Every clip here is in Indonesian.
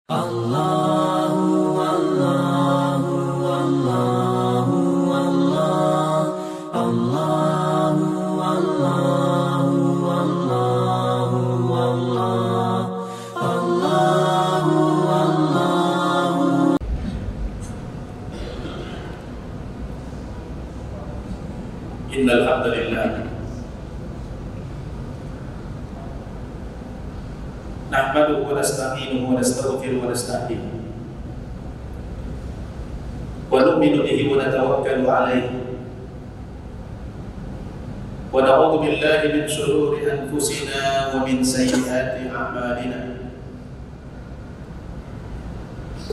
Allahu Allahu Allahu Allah Allahu Allahu Allahu Allah Allahu Allahu. Innal hamdalillah nahmaduhu wa nasta'inuhu wa nastaghfiruhu wa nastahdihi wa nu'minu bihi wa natawakkalu alayhi wa na'udzu billahi min shururi anfusina wa min sayyiati a'malina.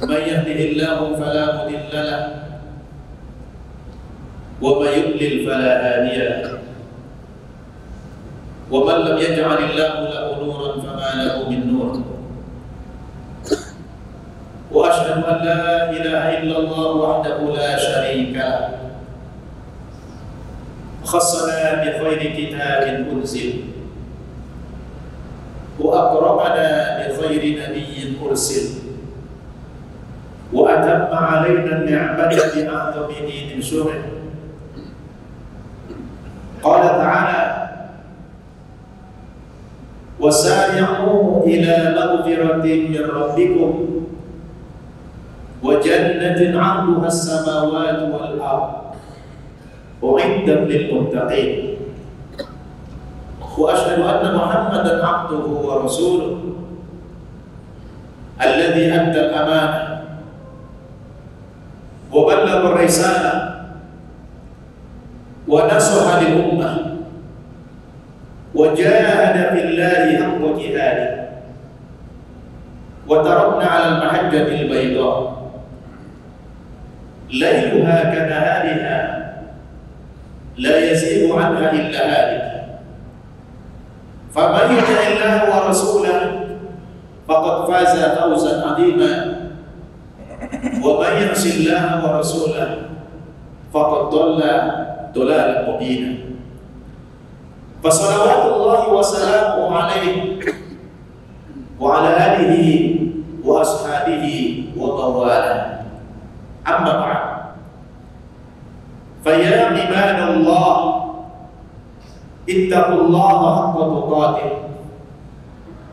Man yahdihillahu fala mudilla lahu wa man yudlil fala hadiya lahu. وَمَنْ لَمْ يَجْعَلِ اللَّهُ لَهُ نُورًا فَمَا لَهُ مِنْ نُورٍ. وَأَشْهَدُ أَنْ لَا إِلَهَ إِلَّا اللَّهُ وَحْدَهُ لَا شَرِيكَ لَهُ خَصَّنَا بِخَيْرِ كِتَابٍ أُنْزِلَ وَأَكْرَمَنَا بِخَيْرِ نَبِيٍّ أُرْسِلَ وَأَتَمَّ عَلَيْنَا النِّعْمَةَ بِأَعْظَمِ دِينٍ شُرِعَ. قال تعالى: وَسَارِعُوا إِلَى مَغْفِرَةٍ مِّن رَّبِّكُمْ وَجَنَّةٍ عَرْضُهَا السَّمَاوَاتُ وَالْأَرْضُ أُعِدَّتْ لِلْمُتَّقِينَ. وَأَشْهَدُ أَنَّ مُحَمَّدًا عَبْدُهُ وَرَسُولُهُ الَّذِي أَدَّى الْأَمَانَةَ وَبَلَّغَ الرِّسَالَةَ وَنَصَحَ لِلْأُمَّةِ وجاهد في الله حق جهاده وتركنا على المحجة البيضاء ليلها كنهارها لا يزيغ عنها إلا هالك. فمن يطع الله ورسوله فقد فاز فوزا عظيما ومن يعص الله ورسوله فقد ضل ضلالا مبينا. Fassalawatullahi wa salamuhu alaihi wa ala alihi wa ashabihi wa mawala. Amma ba'd. Faya ibadallah ittaqullaha haqqa tuqatih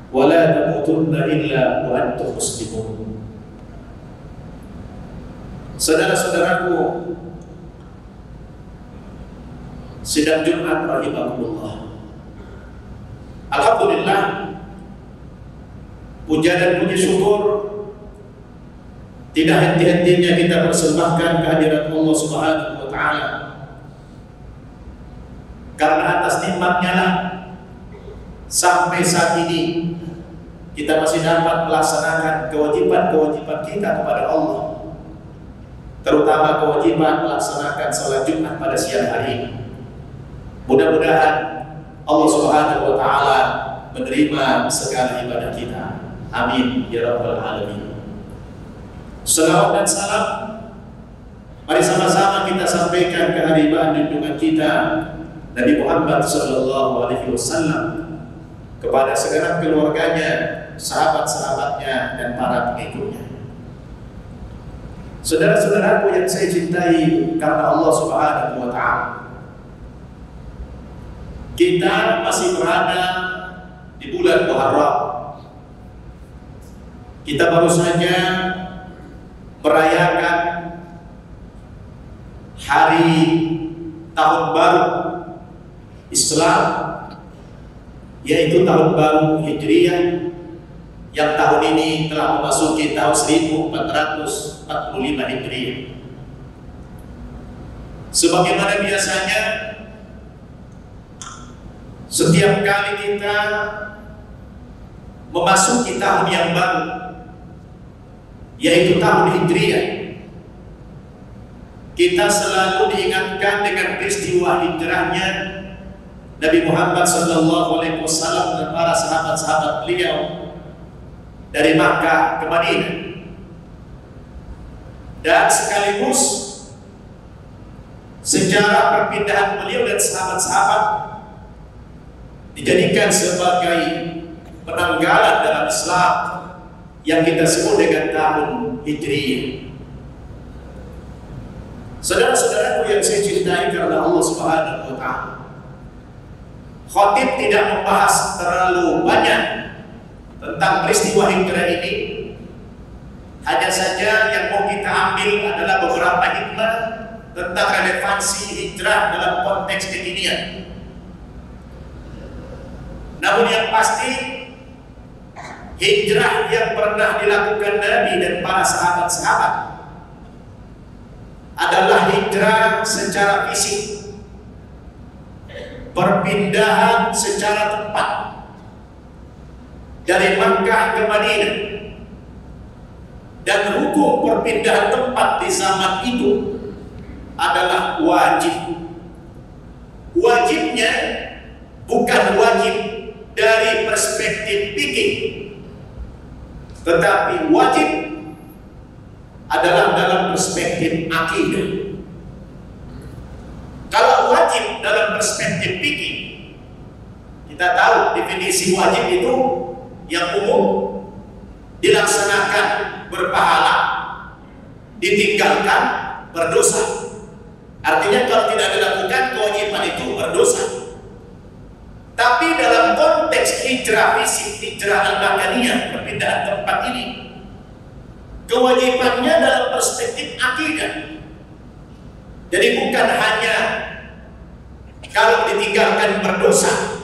wa la tamutunna illa wa antum muslimun. Saudara-saudaraku sidang Jumat rahimakumullah. Alhamdulillah, puja dan puji syukur tidak henti-hentinya kita persembahkan kehadirat Allah Subhanahu wa taala. Karena atas nikmatnya lah sampai saat ini kita masih dapat melaksanakan kewajiban-kewajiban kita kepada Allah, terutama kewajiban melaksanakan salat Jumat pada siang hari ini. Mudah-mudahan Allah Subhanahu wa taala menerima segala ibadah kita. Amin ya rabbal alamin. Salawat dan salam mari sama-sama kita sampaikan kehadiran junjungan kita Nabi Muhammad sallallahu alaihi wasallam kepada segenap keluarganya, sahabat-sahabatnya dan para pengikutnya. Saudara-saudaraku yang saya cintai karena Allah Subhanahu wa taala, kita masih berada di bulan Muharram. Kita baru saja merayakan hari tahun baru Islam, yaitu tahun baru Hijriah, yang tahun ini telah memasuki tahun 1445 Hijriah. Sebagaimana biasanya, setiap kali kita memasuki tahun yang baru, yaitu tahun Hijriah, kita selalu diingatkan dengan peristiwa hijrahnya Nabi Muhammad sallallahu alaihi wasallam dan para sahabat-sahabat beliau dari Makkah ke Madinah, dan sekaligus sejarah perpindahan beliau dan sahabat-sahabat dijadikan sebagai penanggalan dalam Islam yang kita sebut dengan tahun Hijriyah. Saudara-saudaraku yang saya cintai karena Allah Subhanahu wa Ta'ala, khatib tidak membahas terlalu banyak tentang peristiwa hijrah ini. Hanya saja yang mau kita ambil adalah beberapa hikmah tentang relevansi hijrah dalam konteks kekinian. Namun yang pasti, hijrah yang pernah dilakukan Nabi dan para sahabat-sahabat adalah hijrah secara fisik, perpindahan secara tempat dari Makkah ke Madinah. Dan hukum perpindahan tempat di zaman itu adalah wajib. Wajibnya bukan wajib dari perspektif fikih, tetapi wajib adalah dalam perspektif akidah. Kalau wajib dalam perspektif fikih, kita tahu definisi wajib itu yang umum, dilaksanakan berpahala, ditinggalkan berdosa. Artinya kalau tidak dilakukan kewajiban itu berdosa. Tapi dalam konteks hijrah fisik, hijrah al-makaniyah, perpindahan tempat ini, kewajibannya dalam perspektif akidah. Jadi bukan hanya kalau ditinggalkan berdosa,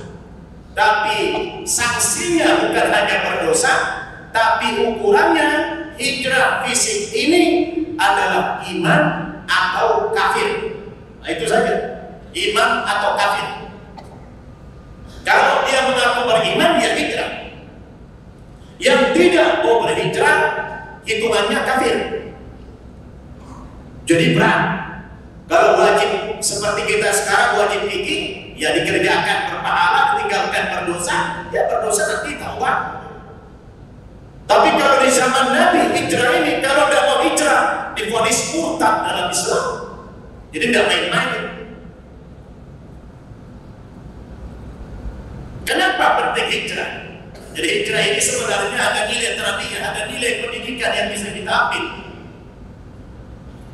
tapi sanksinya bukan hanya berdosa, tapi ukurannya hijrah fisik ini adalah iman atau kafir. Nah itu saja, iman atau kafir. Kalau dia mengaku beriman, ya hijrah. Yang tidak mau berhijrah, hitungannya kafir. Jadi berat. Kalau wajib seperti kita sekarang, wajib fikih, ya dikerjakan berpahala, tinggalkan berdosa, ya berdosa nanti taubat. Tapi kalau di zaman Nabi, hijrah ini kalau tidak mau hijrah, divonis murtad dalam Islam. Jadi tidak main-main. Kenapa penting hijrah? Jadi hijrah ini sebenarnya ada nilai terapinya, ada nilai pendidikan yang bisa kita ambil.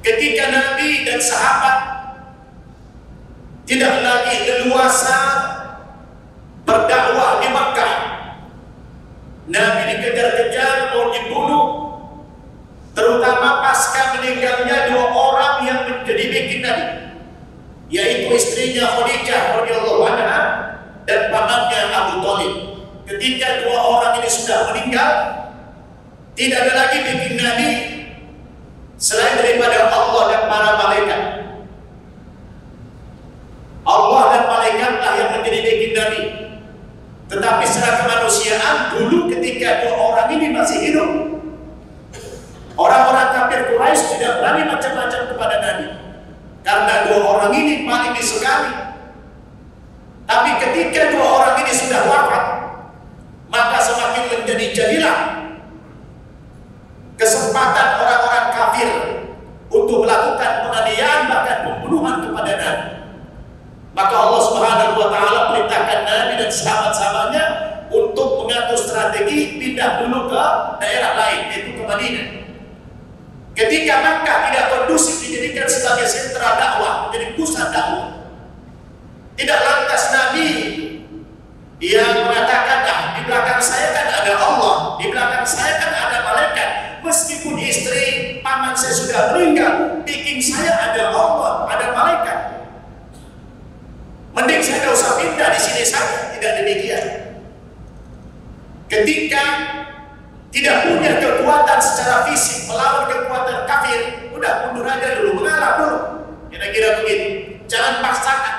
Ketika Nabi dan sahabat tidak lagi leluasa berdakwah di Makkah, Nabi dikejar-kejar, mau dibunuh, terutama pasca meninggalnya dua orang yang menjadi bikin Nabi, yaitu istrinya Khadijah radhiyallahu anha dan pamannya Abu Thalib. Ketika dua orang ini sudah meninggal, tidak ada lagi bikin Nabi selain daripada Allah dan para malaikat. Allah dan malaikatlah yang menjadi bikin Nabi. Tetapi secara kemanusiaan, dulu ketika dua orang ini masih hidup, orang-orang kafir Quraisy tidak berani macam-macam kepada Nabi, karena dua orang ini paling disegani. Tapi ketika dua orang ini sudah wafat, maka semakin menjadi-jadilah kesempatan orang-orang kafir untuk melakukan penganiayaan bahkan pembunuhan kepada Nabi. Maka Allah Subhanahu wa Ta'ala perintahkan Nabi dan sahabat-sahabatnya untuk mengatur strategi pindah dulu ke daerah lain, yaitu ke Madinah. Ketika Makkah tidak kondusif dijadikan sebagai sentra dakwah, menjadi pusat dakwah, tidak lantas Nabi yang mengatakan, di belakang saya kan ada Allah, di belakang saya kan ada malaikat. Meskipun istri paman saya sudah meninggal, bikin saya ada Allah, ada malaikat. Mending saya tidak usah pindah di sini saja. Tidak demikian. Ketika tidak punya kekuatan secara fisik melawan kekuatan kafir, udah mundur aja dulu, mengalah dulu. Kira-kira begitu. Jangan paksakan.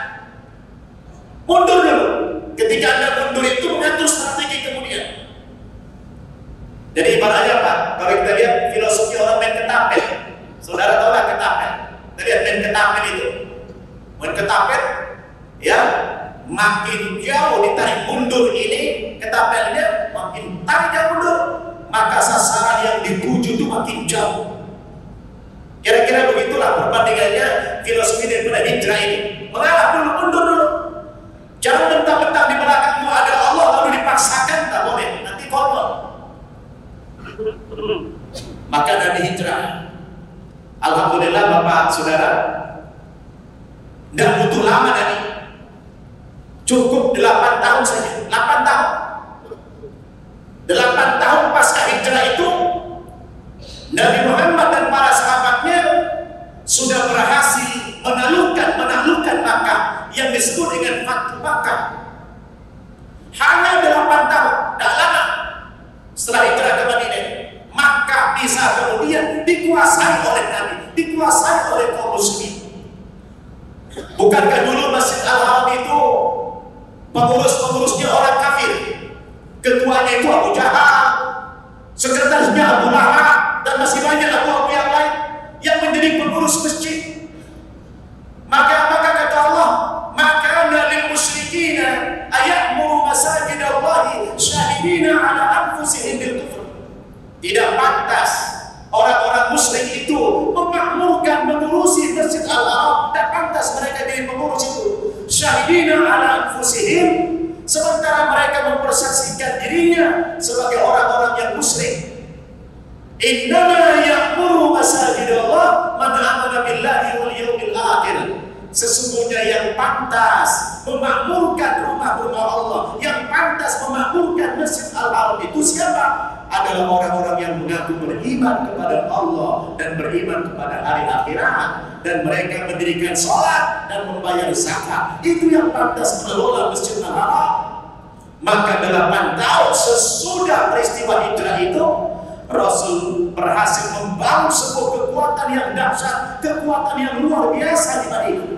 Mundur dulu. Ketika Anda mundur itu mengatur strategi kemudian. Jadi ibaratnya apa? Kalau kita lihat filosofi orang main ketapel, saudara tahu lah ketapel. Kita lihat main ketapel itu, main ketapel, ya makin jauh ditarik mundur ini ketapelnya, makin tarik jauh mundur, maka sasaran yang dituju itu makin jauh. Kira-kira begitulah perbandingannya filosofi daripada hijrah ini. Mengalah dulu, mundur dulu. Jangan mentang-mentang di belakangmu ada Allah lalu dipaksakan, tak boleh, nanti korban. Maka Nabi hijrah. Alhamdulillah Bapak Saudara, tidak butuh lama Nabi, cukup 8 tahun saja. 8 tahun 8 tahun pasca hijrah itu Nabi Muhammad dan para sahabatnya sudah berhasil menaklukkan Makkah yang disebut dengan Fathu Makkah. Hanya 8 tahun, tidak lama setelah hijrah ke Madinah, Makkah bisa kemudian dikuasai oleh Nabi, dikuasai oleh kaum muslimin. Bukankah dulu Masjid Al-Haram itu pengurus-pengurusnya orang kafir? Ketuanya itu Abu Jahal, sekretarisnya Abu Lahab, dan masih banyak abu-abu yang lain yang menjadi pengurus masjid. Maka kata Allah, maka lil musyrikina ayamuru masajid Allahi syahidina ala anfusihim bil kufr. Tidak pantas orang-orang musyrik itu memakmurkan, mengurusi Masjid Al-Haram. Tidak pantas mereka jadi pengurus itu. Syahidina ala anfusihim, sementara mereka mempersaksikan dirinya sebagai orang-orang yang musyrik. Innama ya'muru masajidallah man amana billahi wal yawmil akhir. Sesungguhnya yang pantas memakmurkan rumah-rumah Allah, yang pantas memakmurkan Masjid Al-Haram itu siapa? Adalah orang-orang yang mengaku beriman kepada Allah dan beriman kepada hari akhirat, dan mereka mendirikan sholat dan membayar zakat. Itu yang pantas mengelola Masjid Al-Haram. Maka 8 tahun sesudah peristiwa hijrah itu, Rasul berhasil membangun sebuah kekuatan yang dahsyat, kekuatan yang luar biasa di Madinah.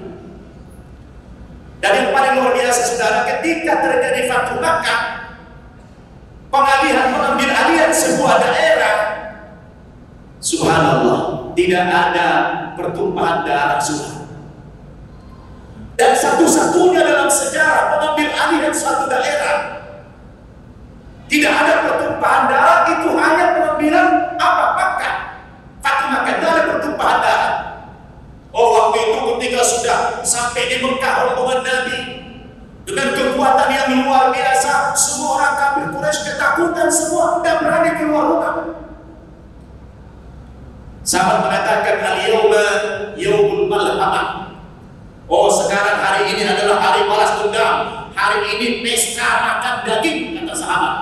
Dan yang paling luar biasa saudara, ketika terjadi Fathu Makkah, pengambil alihan sebuah daerah, subhanallah, tidak ada pertumpahan darah sudah. Dan satu-satunya dalam sejarah pengambil alihan suatu daerah tidak ada pertumpahan darah, itu hanya pengambilan Makkah. Fathu Makkah, tidak ada pertumpahan darah. Oh, waktu itu ketika sudah sampai di Mekah rombongan Nabi dengan kekuatan yang luar biasa, semua orang kafir Quraisy ketakutan semua, tidak berani keluar rumah. Sahabat mengatakan al-yawma yaumul malhamah. Oh, sekarang hari ini adalah hari balas dendam. Hari ini pesta makan daging, kata sahabat.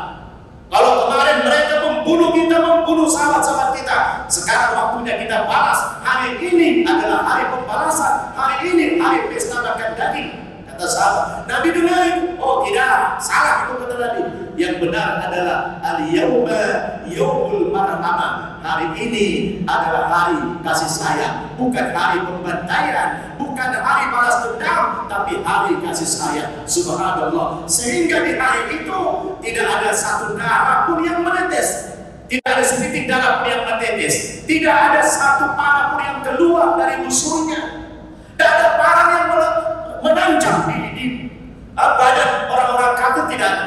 Kalau kemarin mereka membunuh kita, membunuh sahabat-sahabat kita, sekarang waktunya kita balas. Hari ini adalah hari pembalasan. Hari ini hari pesta makan daging, kata sahabat. Nabi dengarin, oh tidak, salah itu kata Nabi. Yang benar adalah al-yawma yaumul marhamah. Hari ini adalah hari kasih sayang, bukan hari pembantaian, bukan hari balas dendam, tapi hari kasih sayang. Subhanallah. Sehingga di hari itu tidak ada satu darah pun yang menetes, tidak ada setitik darah pun yang menetes, tidak ada satu panah pun yang keluar dari musuhnya, tidak ada parang yang menancap di badan orang-orang kafir, tidak ada.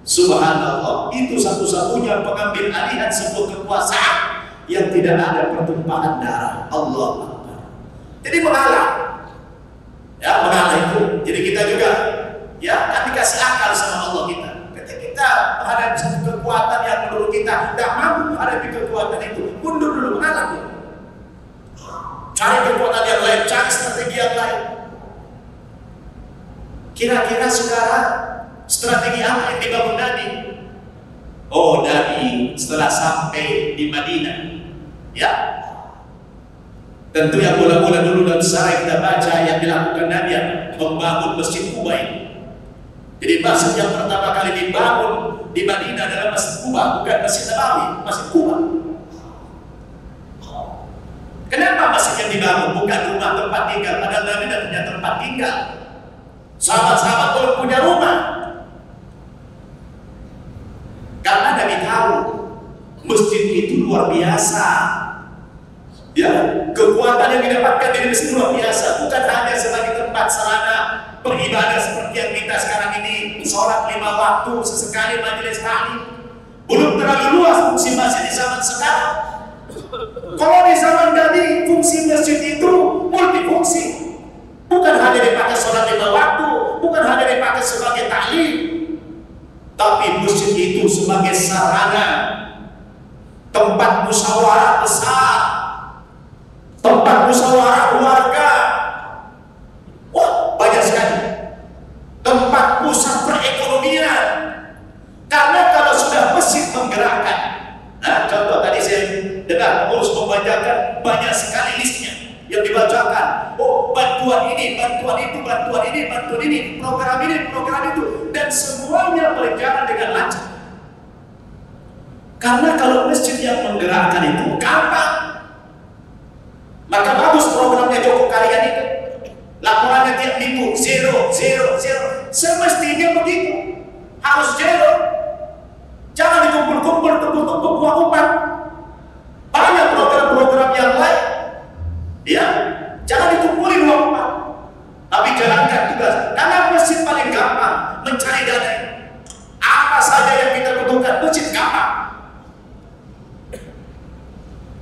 Subhanallah, itu satu-satunya pengambil alihan sebuah kekuasaan yang tidak ada pertumpahan darah. Allah Akbar. Jadi mengalah, ya mengalah itu. Jadi kita juga, ya kan dikasih akal sama Allah kita. Ketika kita menghadapi satu kekuatan yang menurut kita tidak mampu menghadapi kekuatan itu, mundur dulu, mengalah dulu. Cari kekuatan yang lain, cari strategi yang lain. Kira-kira saudara, strategi apa yang dibangun Nabi? Oh, Nabi setelah sampai di Madinah, ya, tentu yang mula-mula dulu dalam sejarah kita baca yang dilakukan Nabi yang membangun Masjid Quba ini. Jadi masjid yang pertama kali dibangun di Madinah adalah Masjid Quba, bukan Masjid Nabawi, Masjid Quba. Kenapa masjid yang dibangun bukan rumah tempat tinggal? Padahal Nabi tidak punya tempat tinggal. Sahabat-sahabat belum punya rumah. Karena Nabi tahu masjid itu luar biasa, ya, kekuatan yang didapatkan dari masjid luar biasa, bukan hanya sebagai tempat sarana beribadah seperti yang kita sekarang ini, sholat 5 waktu, sesekali majelis taklim. Belum terlalu luas fungsi masjid di zaman sekarang. Kalau di zaman Nabi fungsi masjid itu multifungsi, bukan hanya dipakai sholat 5 waktu, bukan hanya dipakai sebagai taklim, tapi masjid itu sebagai sarana tempat musyawarah besar, tempat musyawarah keluarga. Wah, banyak sekali. Tempat pusat perekonomian. Karena kalau sudah masjid menggerakkan, nah contoh tadi saya dengar pengurus membacakan banyak sekali listnya yang dibacakan. Oh, bantuan ini, bantuan itu, bantuan ini, bantuan ini, program itu, dan semuanya berjalan dengan lancar. Karena kalau masjid yang menggerakkan itu gampang, maka bagus programnya Joko Kalian itu. Laporannya tiap minggu zero. Semestinya begitu, harus zero. Jangan dikumpul-kumpul, tumpuk-tumpuk uang upah. Banyak program-program yang lain, ya, jangan dikumpulin uang upah, tapi jalankan tugas. Karena masjid paling gampang mencari dana. Apa saja yang kita butuhkan, masjid gampang.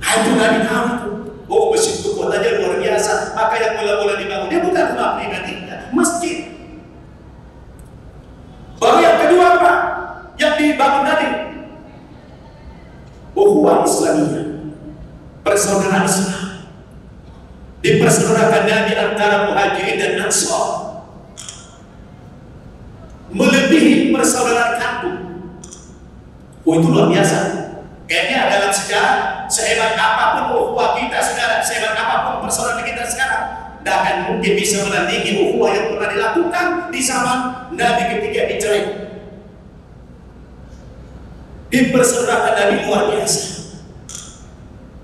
Itu nggak tahu itu. Oh, masjid itu kotanya luar biasa, maka yang mula-mula dibangun dia bukan rumah pribadi, masjid. Baru yang kedua apa? Yang dibangun tadi, ukhuwah Islamiyah, persaudaraan Islam. Dipersaudarakan di antara muhajirin dan ansar, melebihi persaudaraan kampung. Oh, itu luar biasa. Kayaknya dalam sejarah, sehebat apapun ukhuwah kita sekarang, sehebat apapun persaudaraan kita sekarang, tidak akan mungkin bisa menandingi ukhuwah yang pernah dilakukan di zaman Nabi ketika hijrah. Dipersaudarakan Nabi luar biasa.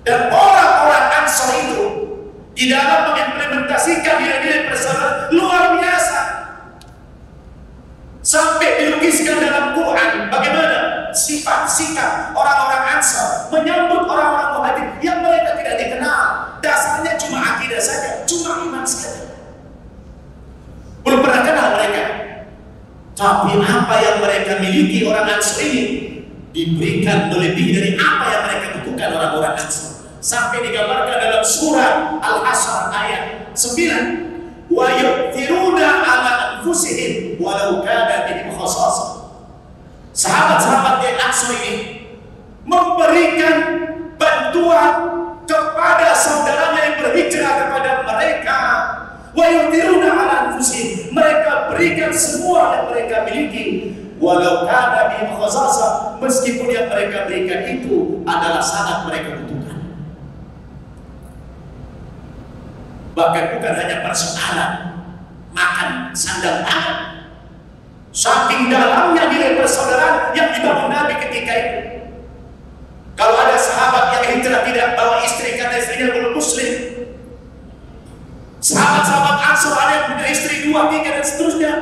Dan orang-orang Ansar itu di dalam mengimplementasikan nilai-nilai persaudaraan luar biasa. Sampai dilukiskan dalam Quran bagaimana sifat sikap orang-orang Ansar menyambut orang-orang Muhajir yang mereka tidak dikenal. Dasarnya cuma akidah saja, cuma iman saja. Belum pernah kenal mereka. Tapi apa yang mereka miliki orang Ansar ini diberikan lebih dari apa yang mereka butuhkan orang-orang Ansar. Sampai digambarkan dalam surah Al-Hasyr ayat 9. Wa yu'thiruna 'ala anfusihim walau kana bihim khassasah. Sahabat-sahabat yang Ansar ini memberikan bantuan kepada saudaranya yang berhijrah kepada mereka. Wa yu'thiruna 'ala anfusihim, mereka berikan semua yang mereka miliki. Walau kana bihim khassasah, meskipun yang mereka berikan itu adalah sangat mereka butuhkan. Bahkan bukan hanya persoalan makan sandang pangan, saking dalamnya nilai persaudaraan yang dibangun Nabi ketika itu. Kalau ada sahabat yang hijrah tidak bawa istri karena istrinya belum muslim, sahabat-sahabat Ansar ada yang punya istri 2, 3 dan seterusnya,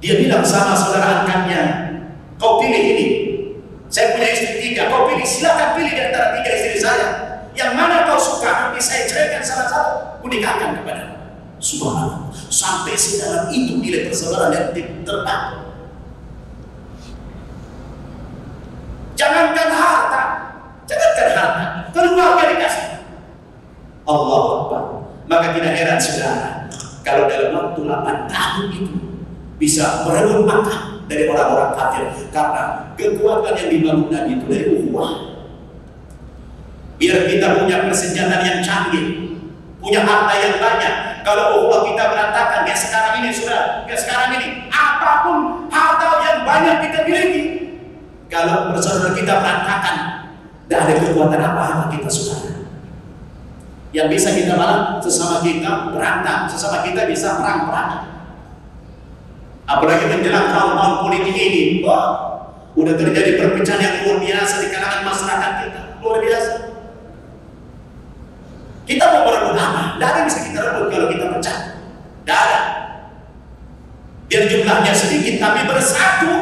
dia bilang sama saudara angkatnya, kau pilih ini, saya punya istri 3, kau pilih, silakan pilih di antara 3 istri saya. Yang mana kau suka, nanti saya ceraikan salah satu, kunikahkan kepada. Subhanallah, sampai sedalam itu nilai persaudaraan yang terbangun. Jangankan harta, keluarga dikasih. Allahu Akbar. Maka tidak heran saudara, kalau dalam waktu 8 tahun itu bisa merebut makan dari orang-orang kafir, karena kekuatan yang dibangun Nabi itu dari ukhuwah. Biar kita punya persenjataan yang canggih, punya harta yang banyak. Kalau ukhuwah kita berantakan, kayak sekarang ini sudah, kayak sekarang ini, apapun harta yang banyak kita miliki, kalau persaudaraan kita berantakan, tidak ada kekuatan apa-apa kita saudara. Yang bisa kita malah sesama kita berantem, sesama kita bisa perang-perangan. Apalagi menjelang tahun-tahun politik ini, wah, udah terjadi perpecahan yang luar biasa di kalangan masyarakat kita, luar biasa. Kita mau merebut apa? Tidak ada yang bisa kita rebut kalau kita pecah. Tidak ada. Biar jumlahnya sedikit tapi bersatu.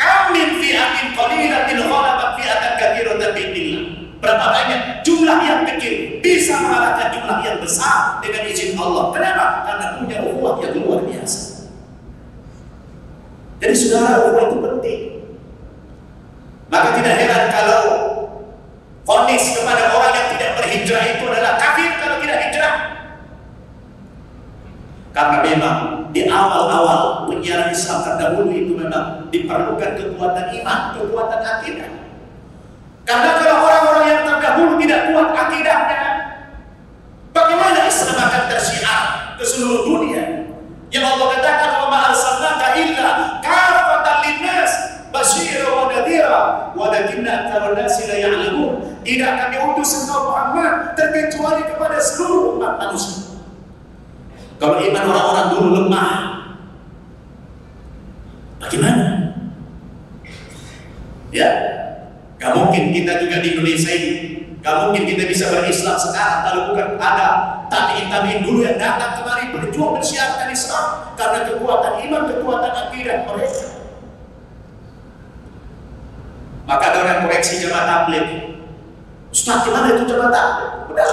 Kamin fi'atin qalilatin ghalabat fi'atan katsiratan bi'idznillah. Berapa banyak jumlah yang kecil bisa mengalahkan jumlah yang besar dengan izin Allah. Kenapa? Karena punya ukhuwah yang luar biasa. Jadi saudara, ukhuwah itu penting. Maka tidak heran kalau vonis kepada orang yang tidak berhijrah itu adalah kafir kalau tidak hijrah. Karena memang di awal-awal penyiaran Islam terdahulu itu memang diperlukan kekuatan iman, kekuatan akidah. Karena kalau orang-orang yang terdahulu tidak kuat akidahnya, bagaimana Islam akan tersyiar ke seluruh dunia? Yang Allah katakan, "Wa ma arsalnaka illa kafatan linnas basyira wa nadhira walakinna aktsara an-nasi la ya'lamun." Tidak kami utus engkau Muhammad terkecuali kepada seluruh umat manusia. Kalau iman orang-orang dulu lemah, bagaimana? Ya, gak mungkin kita juga di Indonesia ini, gak mungkin kita bisa berislam sekarang kalau bukan ada tabi'in dulu yang datang kemari berjuang mensiarkan Islam karena kekuatan iman, kekuatan akidah mereka. Maka ada orang koreksi jamaah tabligh, "Ustaz, gimana itu jamaah tabligh?" Udah,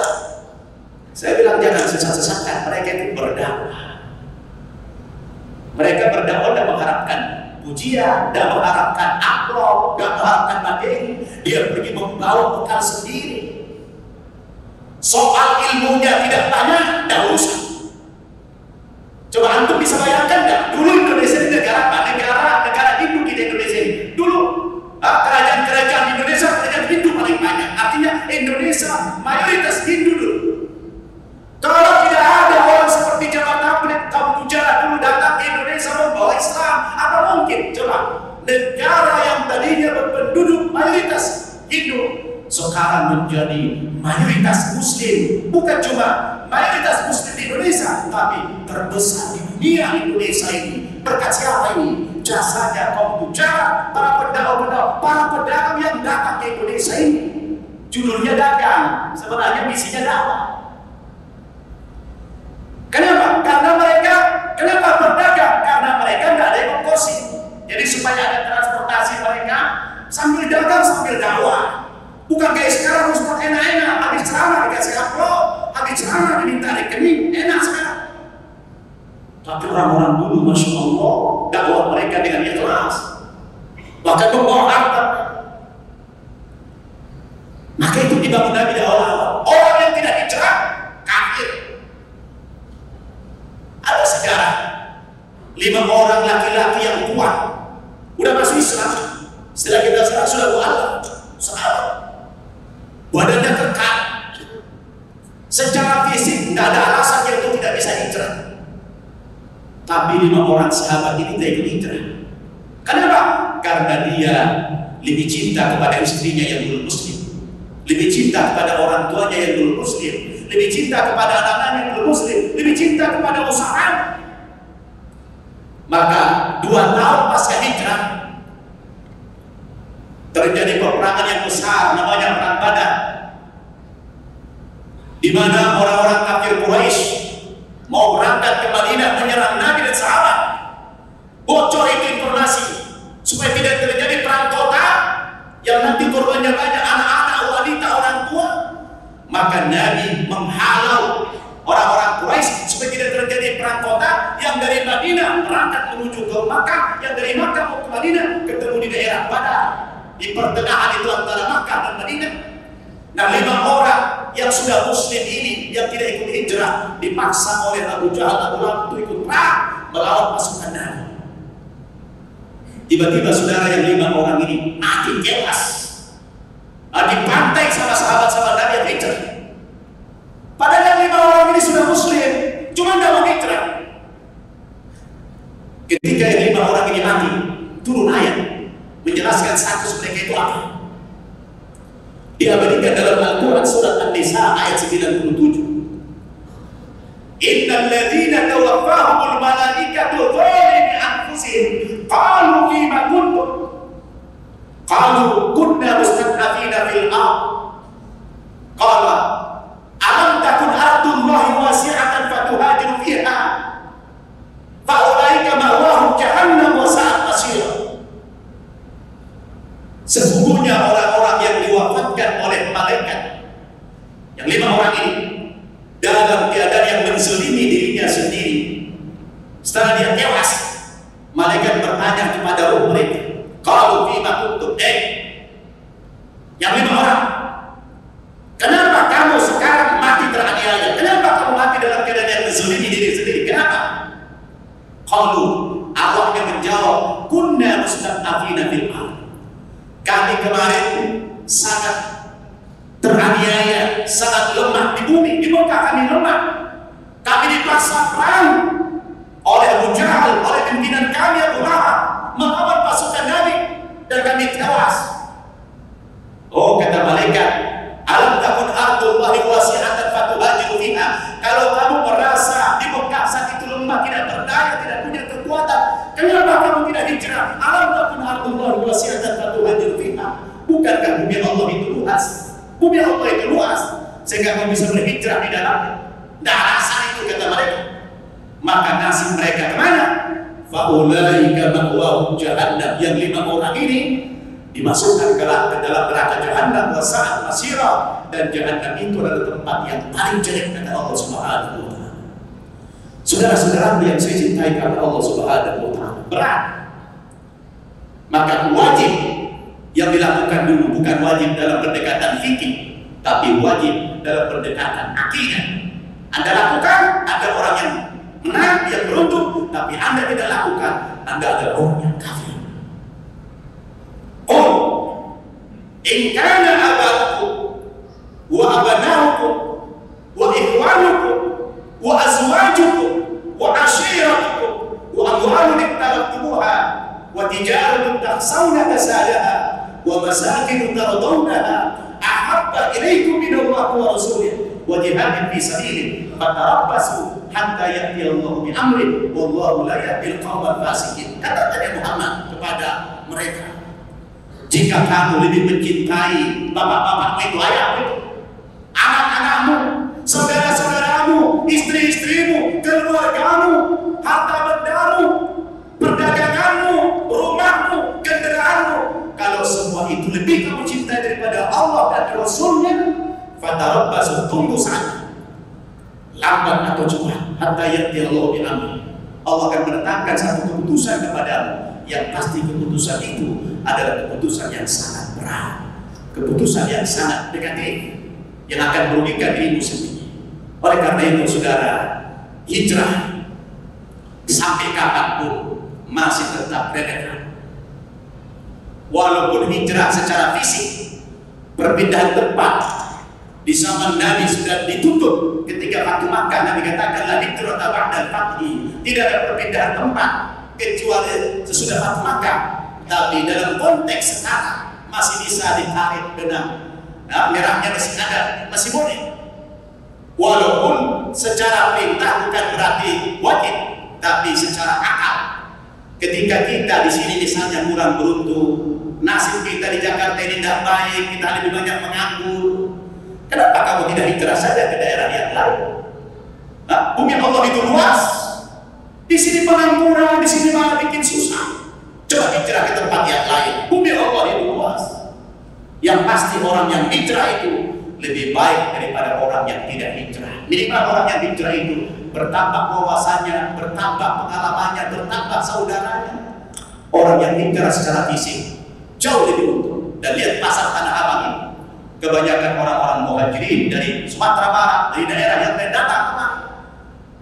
saya bilang jangan sesat-sesatkan. Mereka itu berdakwah. Mereka berdakwah dan mengharapkan pujian, dan mengharapkan aplop, dan mengharapkan materi. Dia pergi membawa bekal sendiri. Soal ilmunya tidak banyak, tidak usah. Coba antum bisa bayangkan nggak? Dulu Indonesia ini negara apa? Negara Hindu kita Indonesia ini. Dulu kerajaan Indonesia, kerajaan Hindu paling banyak. Artinya Indonesia mayoritas Hindu dulu. Kalau tidak ada orang seperti jamaah tabligh kaum Gujarat dulu datang ke Indonesia membawa Islam, apa mungkin? Coba, negara yang tadinya berpenduduk mayoritas Hindu sekarang menjadi mayoritas Muslim. Bukan cuma mayoritas Muslim di Indonesia, tapi terbesar di dunia Indonesia ini. Berkat siapa ini? Jasanya kaum Gujarat, para pedagang yang datang ke Indonesia ini. Judulnya dagang, sebenarnya misinya dakwah. Kenapa? Kenapa berdagang? Karena mereka tidak ada yang ongkosin. Jadi supaya ada transportasi mereka sambil dagang sambil dakwah. Bukan kayak sekarang Ustaz enak-enak, habis ceramah dikasih upload, habis ceramah diminta rekening, enak sekarang. Tapi orang-orang dulu, Masya Allah, dakwah mereka dengan ikhlas, bahkan membawa harta. Maka itu dibangun Nabi di awal-awal. Orang yang tidak hijrah, kafir. Ada sejarah 5 orang laki-laki yang kuat udah masuk Islam. Setelah kita sekarang sudah mu'alaf, sahabat, badannya kekal, secara fisik tidak ada alasan yang itu tidak bisa hijrah. Tapi 5 orang sahabat ini tidak ikut hijrah. Kenapa? Karena dia lebih cinta kepada istrinya yang belum muslim, lebih cinta kepada orang tuanya yang belum muslim, lebih cinta kepada anak-anaknya yang belum muslim, lebih cinta kepada usaha. Maka 2 tahun pasca hijrah terjadi peperangan yang besar, namanya Perang Badar, di mana orang-orang kafir Quraisy mau berangkat ke Madinah menyerang Nabi dan sahabat. Bocor itu informasi supaya tidak terjadi perang kota yang nanti korbannya banyak, anak-anak, wanita, orang tua. Maka Nabi menghalau orang-orang Quraisy supaya tidak terjadi perang kota yang dari Madinah berangkat menuju ke Makkah, yang dari Makkah mau ke Madinah ketemu di daerah Badar, di pertengahan itu antara Makkah dan Madinah. Nah, 5 orang yang sudah muslim ini yang tidak ikut hijrah dipaksa oleh Abu Jahal, Abu Lahab untuk ikut perang melawan pasukan Nabi. Tiba-tiba saudara yang 5 orang ini mati tewas, dipantai sama sahabat-sahabat Nabi yang hijrah. Padahal yang 5 orang ini sudah muslim, cuma tidak mau hijrah. Ketika yang 5 orang ini mati, turun ayat menjelaskan status mereka itu apa. Diabadikan dalam Al-Quran surat An-Nisa ayat 97. Innal ladzina tawaffahumul malaikatu zalimi anfusihim qalu fima kuntum qalu kunna mustad'afina fil ardh qala alam takun ardullahi wasi'atan fatuhajiru fiha fa ulaika ma'wahum jahannam wa sa'at masira. Sesungguhnya orang-orang yang diwafatkan oleh malaikat, yang 5 orang ini, dalam keadaan yang menzalimi dirinya sendiri, setelah dia tewas, malaikat bertanya kepada ruh mereka, qalu fima kuntum, yang 5 orang, kenapa kamu sekarang mati teraniaya? Kenapa kamu mati dalam keadaan yang menzalimi diri sendiri? Kenapa? Qalu, Allah yang menjawab, kunna mustad'afina fil ardh. Kami kemarin sangat luas. Bumi Allah itu luas sehingga kau bisa berhijrah di dalamnya. Tidak alasan itu kata mereka. Maka nasib mereka kemana? Faulaika ma'wahum jahannam. Yang 5 orang ini dimasukkan ke dalam neraka jahannam wa sa'at masira, dan jahannam itu adalah tempat yang paling jelek kata Allah Subhanahu wa taala. Saudara-saudara yang saya cintai kata Allah Subhanahu wa taala, berat. Maka wajib yang dilakukan dulu bukan wajib dalam pendekatan fikih, tapi wajib dalam pendekatan akidah. Anda lakukan, ada orang yang menang, yang beruntung, tapi Anda tidak lakukan, Anda adalah orang yang kafir. Qul in kana abakum wa abanaukum wa ikhwanukum wa azwajukum wa ashiratukum wa amwalun iqtaraftumuha wa tijaratun takhshawna kasadaha wa masakin tardawnaha ahabba ilaykum minallahi wa rasulih wa jihadin fi sabilih fatarabbasu hatta ya'ti Allahu bi amrih wallahu la yahdil qaumal fasiqin. Kata Nabi Muhammad kepada mereka, jika kamu lebih mencintai bapak-bapakmu itu, ayahmu, anak-anakmu, saudara-saudaramu, istri-istrimu, keluargamu, harta bendamu, perdaganganmu, rumahmu, kendaraanmu, kalau semua itu lebih kamu cintai daripada Allah dan Rasulnya, fatarabbasu, tunggu saja, lambat atau cepat, hatta ya'ti Allahu bi amrih. Allah akan menetapkan satu keputusan kepadamu, yang pasti keputusan itu adalah keputusan yang sangat berat, keputusan yang sangat negatif, yang akan merugikan dirimu sendiri. Oleh karena itu, saudara, hijrah sampai kapanpun masih tetap relevan. Walaupun hijrah secara fisik, perpindahan tempat di zaman Nabi sudah ditutup. Ketika Fathu Makkah, Nabi katakan la hijrah ba'dal fathi, tidak ada perpindahan tempat kecuali sesudah Fathu Makkah. Tapi dalam konteks sekarang masih bisa ditarik benang, nah, merahnya masih ada, masih boleh. Walaupun secara perintah bukan berarti wajib, tapi secara akal. Ketika kita di sini misalnya kurang beruntung, nasib kita di Jakarta ini tidak baik, kita lebih banyak menganggur, kenapa kamu tidak hijrah saja ke daerah yang lain? Nah, bumi Allah itu luas, di sini pengangguran, di sini malah bikin susah. Coba hijrah ke tempat yang lain. Bumi Allah itu luas. Yang pasti orang yang hijrah itu lebih baik daripada orang yang tidak hijrah. Minimal orang yang hijrah itu bertambah wawasannya, bertambah pengalamannya, bertambah saudaranya. Orang yang hijrah secara fisik jauh lebih untung. Dan lihat pasar Tanah Abang ini, kebanyakan orang-orang muhajirin dari Sumatera Barat, dari daerah yang datang kemari.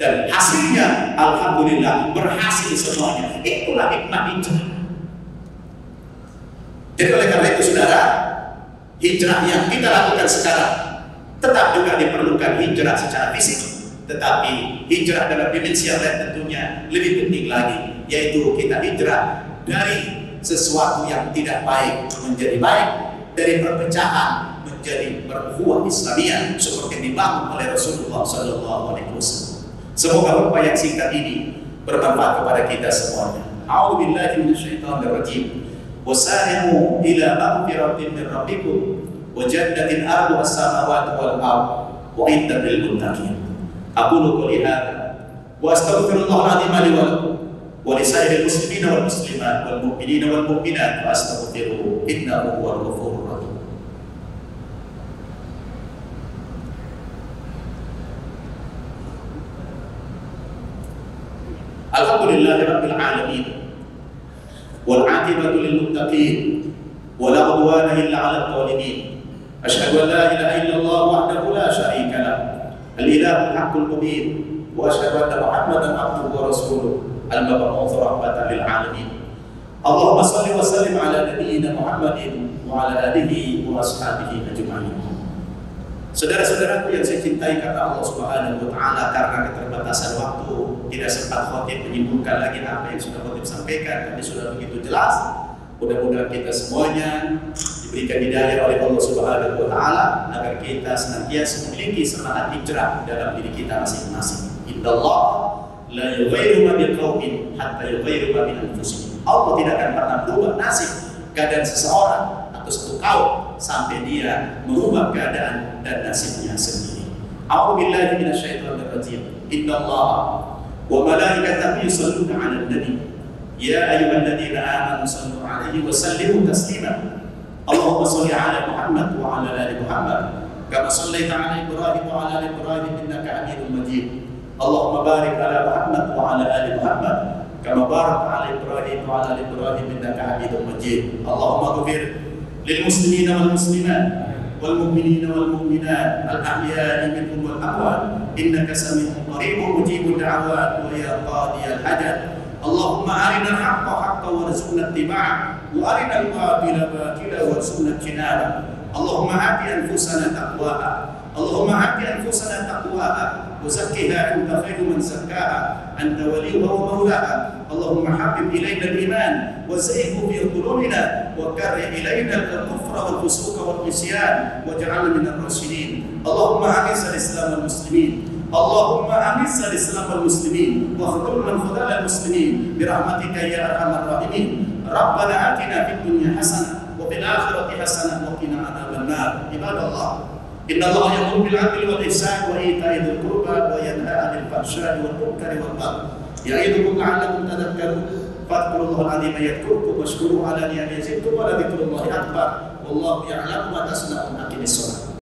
Dan hasilnya, alhamdulillah, berhasil semuanya. Itulah hikmah hijrah. Jadi oleh karena itu, saudara, hijrah yang kita lakukan sekarang tetap juga diperlukan hijrah secara fisik, tetapi hijrah dalam dimensi yang lain tentunya lebih penting lagi, yaitu kita hijrah dari sesuatu yang tidak baik menjadi baik, dari perpecahan menjadi ukhuwah Islamiyah seperti yang dibangun oleh Rasulullah SAW. Semoga khutbah yang singkat ini bermanfaat kepada kita semuanya. A'udzubillahi minasyaitonir rajim. Wasari'u ila maghfiratin min rabbikum wa jannatin arduha as-samawati wal ardh wa iddat lil muttaqin. Aqulu qouli hadza wa astaghfirullahal azim li wa lakum wa li sa'iril muslimina wal muslimat wal mu'minina wal mu'minat wa astaghfiruhu innahu huwal ghafurur rahim. Alhamdulillahirabbil alamin. والعاقبة للمتقين ولا عدوان إلا على الظالمين. أشهد أن لا إله إلا الله وحده لا شريك له الإله الحق المبين وأشهد أن محمدا عبده ورسوله المبعوث رحمة للعالمين. اللهم صل وسلم على نبينا محمد وعلى آله وأصحابه أجمعين. Saudara-saudaraku yang saya cintai, kata Allah Subhanahu wa taala, karena keterbatasan waktu tidak sempat khotib menyimpulkan lagi apa yang sudah khotib sampaikan, tapi sudah begitu jelas. Mudah-mudahan kita semuanya diberikan hidayah oleh Allah Subhanahu wa taala agar kita senantiasa memiliki semangat hijrah dalam diri kita masing-masing. Indallah la yughayyiru ma biqaumin hatta yughayyiru ma bi anfusihim. Allah tidak akan pernah berubah nasib keadaan seseorang atau satu kaum sampai dia mengubah keadaan dan nasibnya sendiri. A'udzubillahi minasyaitonir rajim. Innallaha wa malaikatahu yusholluna 'alan nabi. Ya ayyuhalladzina amanu shallu 'alaihi wa sallimu taslima. Allahumma shalli 'ala Muhammad wa 'ala ali Muhammad kama shallaita 'ala Ibrahim wa 'ala ali Ibrahim innaka Hamidum Majid. Allahumma barik 'ala Muhammad wa 'ala ali Muhammad kama barakta 'ala Ibrahim wa 'ala ali Ibrahim innaka Hamidum Majid. Allahumma ighfir lil muslimina wal muslimat wal mu'minina wal mu'minat al ahya'i minhum wal amwat innaka sami'un qaribun mujibud da'awat wa ya qadiyal hajat. Allahumma arina al-haqqa haqqan warzuqna ittiba'ah wa arina al-batila batila warzuqna ijtinabah. Allahumma ati anfusana taqwaha. Allahumma ati anfusana taqwaha wa zakkiha anta khairu man zakkaha anta waliyuha wa mawlaha. Allahumma habib ilayna al-iman wa zayyinhu fi qulubina wa karrih ilayna al-kufra wal fusuqa wal isyan waj'alna minal rasyidin. Allahumma a'izz al-islam wal muslimin. Allahumma a'izz al-islam wal muslimin wa khudhul man khudhal al-muslimin bi rahmatika ya arhamar rahimin. Rabbana atina fid dunya hasanah wa fil akhirati hasanah wa qina adzaban nar. Ibadallah, inna Allah ya'muru bil 'adli wal ihsan wa ita'i dzil qurba wa yanha 'anil fahsya'i wal munkari wal baghi. Ya'idukum la'allakum tadhakkarun. Fadhkurullaha al-'azima yadhkurkum washkuruhu 'ala ni'amihi yazidkum wa la dzikrullahi akbar. Wallahu ya'lamu ma tasna'un. Aqimis shalah.